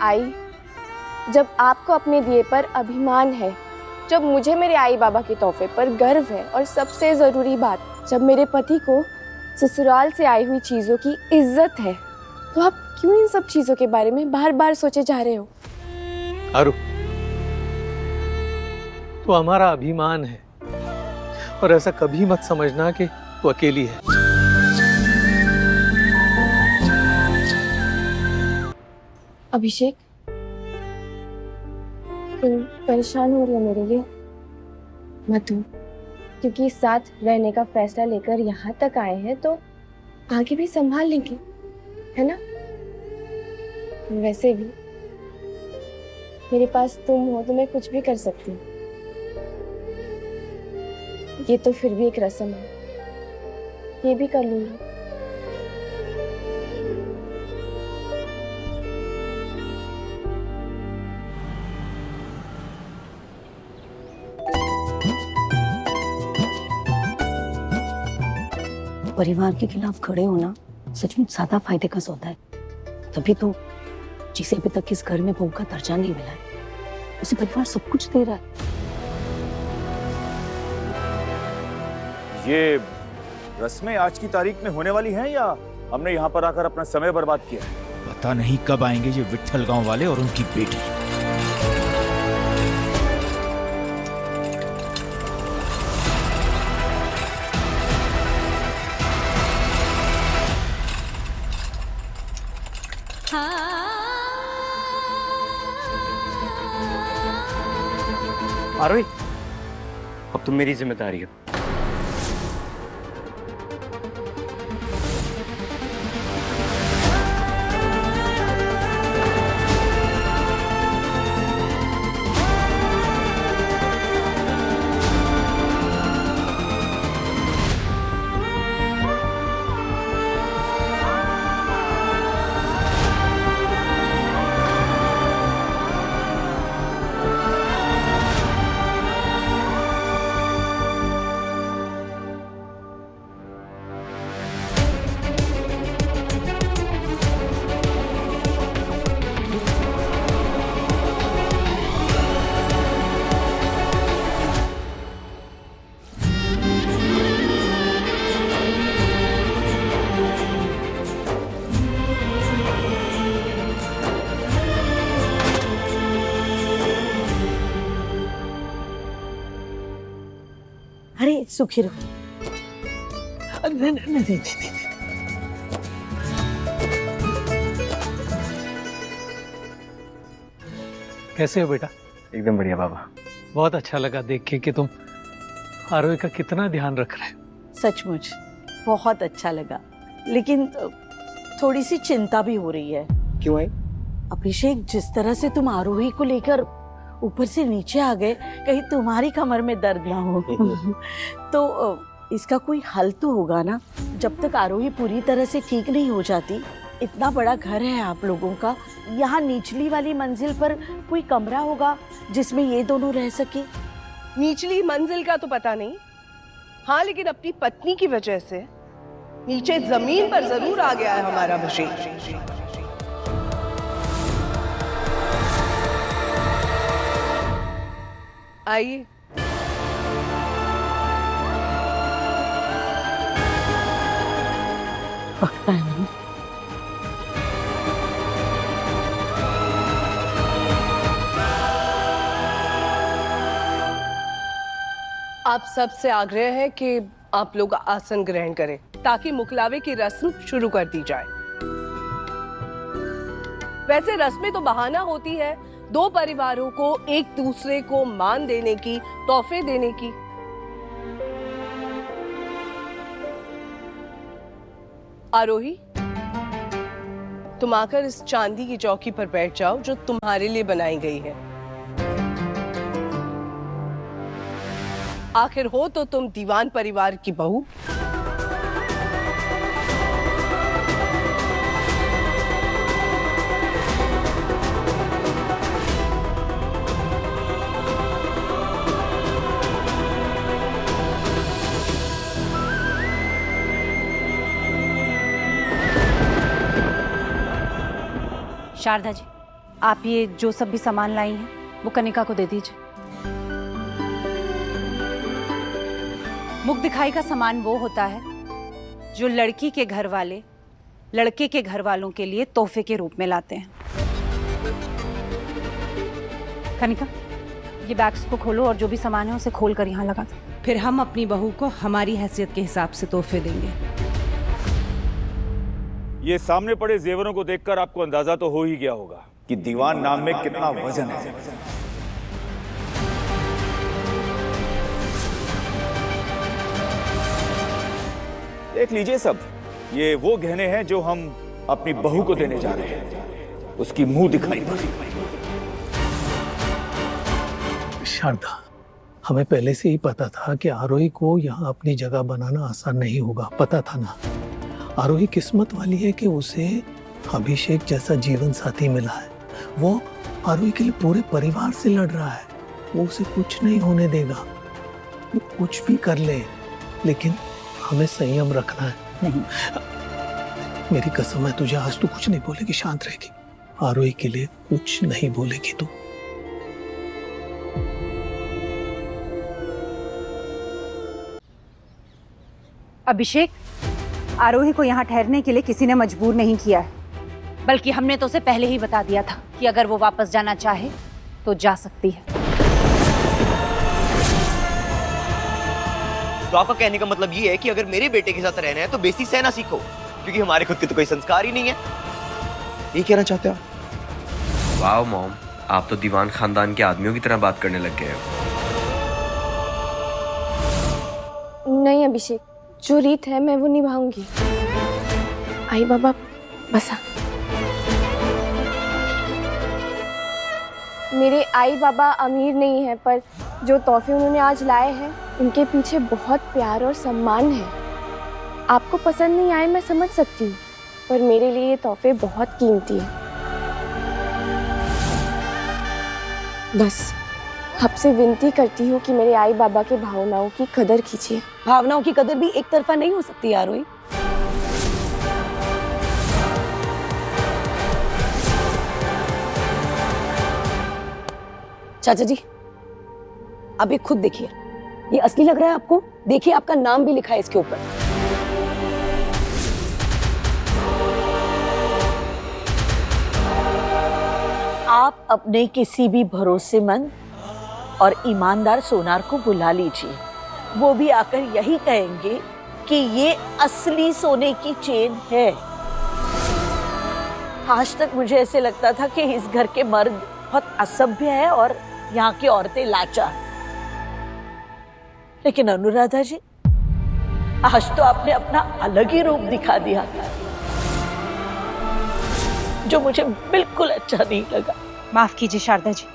आई, जब आपको अपने दिए पर अभिमान है, जब मुझे मेरे आई बाबा के तोहफे पर गर्व है, और सबसे ज़रूरी बात, जब मेरे पति को ससुराल से आई हुई चीज़ों की इज्जत है, तो आप क्यों इन सब चीज़ों के बारे में बार बार सोचे जा रहे हो? आरू, तू हमारा अभिमान है, और ऐसा कभी मत समझना कि तू अकेली है। अभिषेक, तुम परेशान हो रही हो मेरे लिए? मत हो, क्योंकि साथ रहने का फैसला लेकर यहाँ तक आए हैं तो आगे भी संभाल लेंगे, है ना? वैसे भी मेरे पास तुम हो तो मैं कुछ भी कर सकती हूँ। ये तो फिर भी एक रस्म है, ये भी कर लूंगी। परिवार के खिलाफ खड़े होना सचमुच ज्यादा फायदे का सौदा है। तभी तो जिसे अभी तक इस घर में बहू का दर्जा नहीं मिला है, उसे परिवार सब कुछ दे रहा है। ये रस्में आज की तारीख में होने वाली हैं या हमने यहाँ पर आकर अपना समय बर्बाद किया है? पता नहीं कब आएंगे ये विट्ठल गांव वाले और उनकी बेटी। आरोही, अब तुम मेरी जिम्मेदारी हो। अरे सुखी रहो। नहीं नहीं नहीं नहीं। कैसे हो बेटा? एकदम बढ़िया बाबा। बहुत अच्छा लगा देख के कि तुम आरोही का कितना ध्यान रख रहे हो। सचमुच बहुत अच्छा लगा, लेकिन थोड़ी सी चिंता भी हो रही है। क्यों आई? अभिषेक, जिस तरह से तुम आरोही को लेकर ऊपर से नीचे आ गए, कहीं तुम्हारी कमर में दर्द ना हो। तो इसका कोई हल तो होगा ना? जब तक आरोही पूरी तरह से ठीक नहीं हो जाती। इतना बड़ा घर है आप लोगों का, यहाँ निचली वाली मंजिल पर कोई कमरा होगा जिसमें ये दोनों रह सके। निचली मंजिल का तो पता नहीं, हाँ, लेकिन अपनी पत्नी की वजह से नीचे जमीन पर जरूर आ गया है हमारा अभिषेक। आइए। पकता है ना? आप सबसे आग्रह है कि आप लोग आसन ग्रहण करें ताकि मुकलावे की रस्म शुरू कर दी जाए। वैसे रस्में तो बहाना होती है दो परिवारों को एक दूसरे को मान देने की, तोहफे देने की। आरोही, तुम आकर इस चांदी की चौकी पर बैठ जाओ जो तुम्हारे लिए बनाई गई है। आखिर हो तो तुम दीवान परिवार की बहू। शारदा जी, आप ये जो सब भी सामान लाई हैं वो कनिका को दे दीजिए। मुख दिखाई का सामान वो होता है जो लड़की के घर वाले लड़के के घर वालों के लिए तोहफे के रूप में लाते हैं। कनिका, ये बैग्स को खोलो और जो भी सामान है उसे खोल कर यहाँ लगा दो। फिर हम अपनी बहू को हमारी हैसियत के हिसाब से तोहफे देंगे। ये सामने पड़े जेवरों को देखकर आपको अंदाजा तो हो ही गया होगा कि दीवान नाम में कितना वजन है। देख लीजिए सब, ये वो गहने हैं जो हम अपनी बहू को देने जा रहे हैं, उसकी मुंह दिखाई पर। शारदा, हमें पहले से ही पता था कि आरोही को यहाँ अपनी जगह बनाना आसान नहीं होगा, पता था ना। आरोही किस्मत वाली है कि उसे अभिषेक जैसा जीवन साथी मिला है। वो आरोही के लिए पूरे परिवार से लड़ रहा है। वो उसे कुछ नहीं होने देगा, वो कुछ भी कर ले, लेकिन हमें संयम रखना है। नहीं, मेरी कसम है तुझे, आज तू कुछ नहीं बोलेगी, शांत रहेगी। आरोही के लिए कुछ नहीं बोलेगी तू। अभिषेक, आरोही को यहाँ ठहरने के लिए किसी ने मजबूर नहीं किया है, बल्कि हमने तो उसे पहले ही बता दिया था कि अगर वो वापस जाना चाहे तो जा सकती है। तो आपका कहने का मतलब ये है कि अगर मेरे बेटे के साथ रहना है तो बेसिक सहना सीखो, क्योंकि हमारे खुद के तो कोई संस्कार ही नहीं है। ये कहना चाहते हो? वाह मॉम, आप तो दीवान खानदान के आदमियों की तरह बात करने लग गए हो। नहीं अभिषेक, जो रीत है मैं वो निभाऊंगी। आई बाबा बसा। मेरे आई बाबा अमीर नहीं है, पर जो तोहफे उन्होंने आज लाए हैं उनके पीछे बहुत प्यार और सम्मान है। आपको पसंद नहीं आए मैं समझ सकती हूँ, पर मेरे लिए ये तोहफे बहुत कीमती हैं। बस आपसे विनती करती हूँ कि मेरे आई बाबा के भावनाओं की कदर कीजिए। भावनाओं की कदर भी एक तरफा नहीं हो सकती आरोही। चाचा जी, अब ये खुद देखिए, ये असली लग रहा है आपको? देखिए, आपका नाम भी लिखा है इसके ऊपर। आप अपने किसी भी भरोसेमंद और ईमानदार सोनार को बुला लीजिए, वो भी आकर यही कहेंगे कि ये असली सोने की चेन है। आज तक मुझे ऐसे लगता था कि इस घर के मर्द बहुत असभ्य है और यहाँ की औरतें लाचार, लेकिन अनुराधा जी, आज तो आपने अपना अलग ही रूप दिखा दिया, जो मुझे बिल्कुल अच्छा नहीं लगा। माफ कीजिए शारदा जी,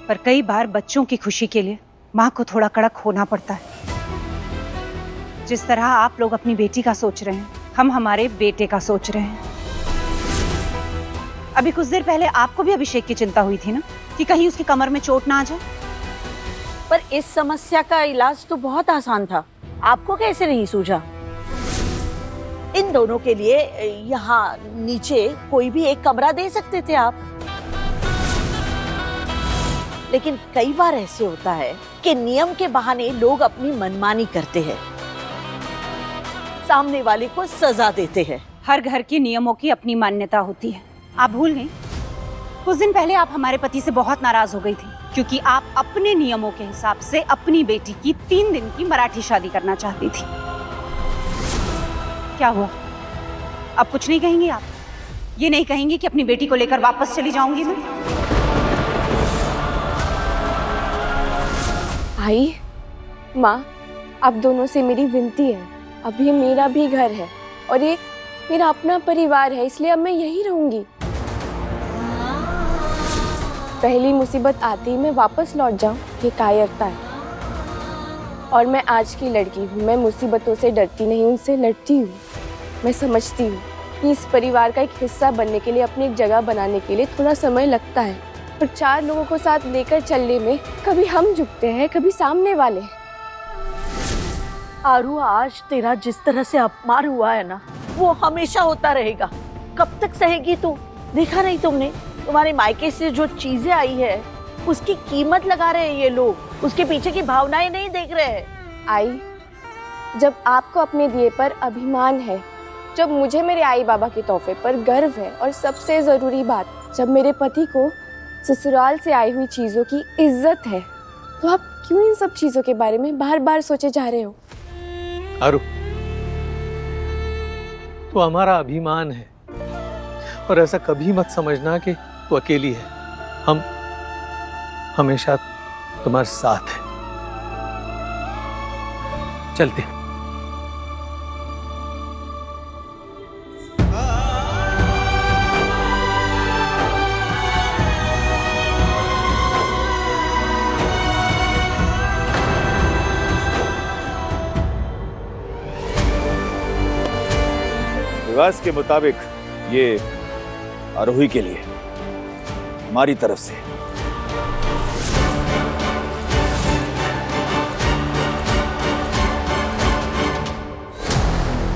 पर कई बार बच्चों की खुशी के लिए माँ को थोड़ा कड़क होना पड़ता है। जिस तरह आप लोग अपनी बेटी का सोच रहे हैं, हम हमारे बेटे का सोच रहे हैं। अभी कुछ देर पहले आपको भी अभिषेक की चिंता हुई थी ना, कि कहीं उसकी कमर में चोट ना आ जाए। पर इस समस्या का इलाज तो बहुत आसान था, आपको कैसे नहीं सूझा? इन दोनों के लिए यहाँ नीचे कोई भी एक कमरा दे सकते थे आप। लेकिन कई बार ऐसे होता है कि नियम के बहाने लोग अपनी मनमानी करते हैं, सामने वाले को सजा देते हैं। हर घर के नियमों की अपनी मान्यता होती है। आप भूल गई? कुछ दिन पहले आप हमारे पति से बहुत नाराज हो गई थी, क्योंकि आप अपने नियमों के हिसाब से अपनी बेटी की 3 दिन की मराठी शादी करना चाहती थी। क्या हुआ? अब कुछ नहीं कहेंगी आप? ये नहीं कहेंगी कि अपनी बेटी को लेकर वापस चली जाऊंगी मैं? आई माँ, आप दोनों से मेरी विनती है, अब ये मेरा भी घर है और ये मेरा अपना परिवार है, इसलिए अब मैं यहीं रहूंगी। पहली मुसीबत आती मैं वापस लौट जाऊं, ये कायरता है। और मैं आज की लड़की हूँ, मैं मुसीबतों से डरती नहीं, उनसे लड़ती हूँ। मैं समझती हूँ कि इस परिवार का एक हिस्सा बनने के लिए, अपनी एक जगह बनाने के लिए थोड़ा समय लगता है, पर 4 लोगों को साथ लेकर चलने में कभी हम झुकते हैं, कभी सामने वाले। आरू, आज तेरा जिस तरह से अपमान हुआ है ना, वो हमेशा होता रहेगा। कब तक सहेगी तू? देखा नहीं तुमने तुम्हारे मायके से जो चीजें आई है उसकी कीमत लगा रहे हैं ये लोग, उसके पीछे की भावनाएं नहीं देख रहे हैं। आई, जब आपको अपने दिए पर अभिमान है, जब मुझे मेरे आई बाबा के तोहफे पर गर्व है, और सबसे ज़रूरी बात, जब मेरे पति को ससुराल से आई हुई चीज़ों की इज्जत है, तो आप क्यों इन सब चीज़ों के बारे में बार बार सोचे जा रहे हो? आरू, तो हमारा अभिमान है, और ऐसा कभी मत समझना कि तू अकेली है। हम हमेशा तुम्हारे साथ हैं। चलते हैं। रिवाज के मुताबिक ये आरोही के लिए हमारी तरफ से।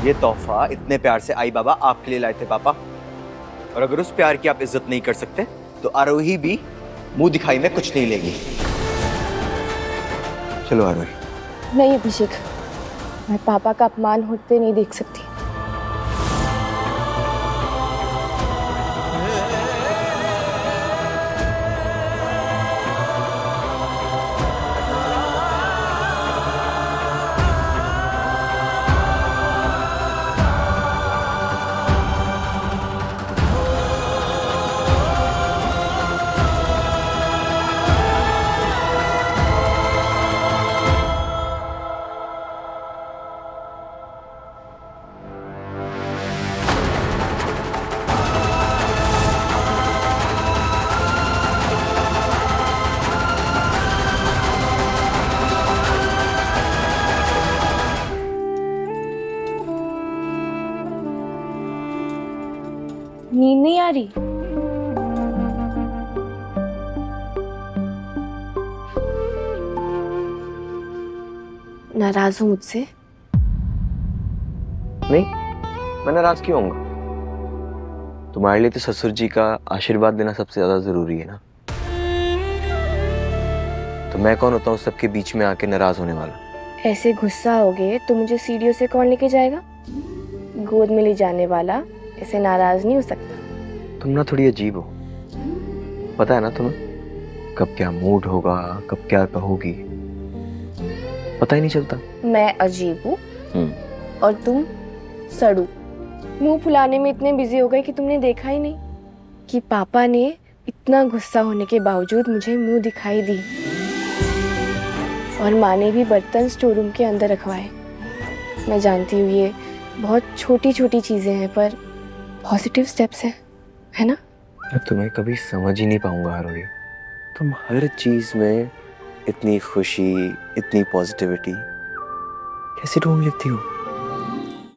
ये तोहफा इतने प्यार से आई बाबा आपके लिए लाए थे पापा, और अगर उस प्यार की आप इज्जत नहीं कर सकते तो आरोही भी मुंह दिखाई में कुछ नहीं लेगी। चलो आरोही। नहीं अभिषेक, मैं पापा का अपमान होते नहीं देख सकती। नींद नहीं आ रही? नाराज हो मुझसे? नहीं, मैं नाराज क्यों होऊंगा? तुम्हारे लिए तो ससुर जी का आशीर्वाद देना सबसे ज्यादा जरूरी है ना। तो मैं कौन होता हूँ सबके बीच में आके नाराज होने वाला? ऐसे गुस्सा होगे तो मुझे सीढ़ियों से कौन लेके जाएगा? गोद में ले जाने वाला ऐसे नाराज नहीं हो सकता। तुम ना थोड़ी अजीब हो, पता है ना तुम्हें, कब क्या मूड होगा, कब क्या कहोगी, पता ही नहीं चलता। मैं अजीब हूँ और तुम सड़ू। मुंह फुलाने में इतने बिजी हो गए कि तुमने देखा ही नहीं कि पापा ने इतना गुस्सा होने के बावजूद मुझे मुंह दिखाई दी, और माँ ने भी बर्तन स्टोर रूम के अंदर रखवाए। मैं जानती हूँ ये बहुत छोटी छोटी चीजें हैं, पर पॉजिटिव स्टेप्स है ना? मैं तुम्हें कभी समझ ही नहीं पाऊंगा आरोही। तुम हर चीज में इतनी खुशी, इतनी पॉजिटिविटी कैसे ढूंढ लेती हो?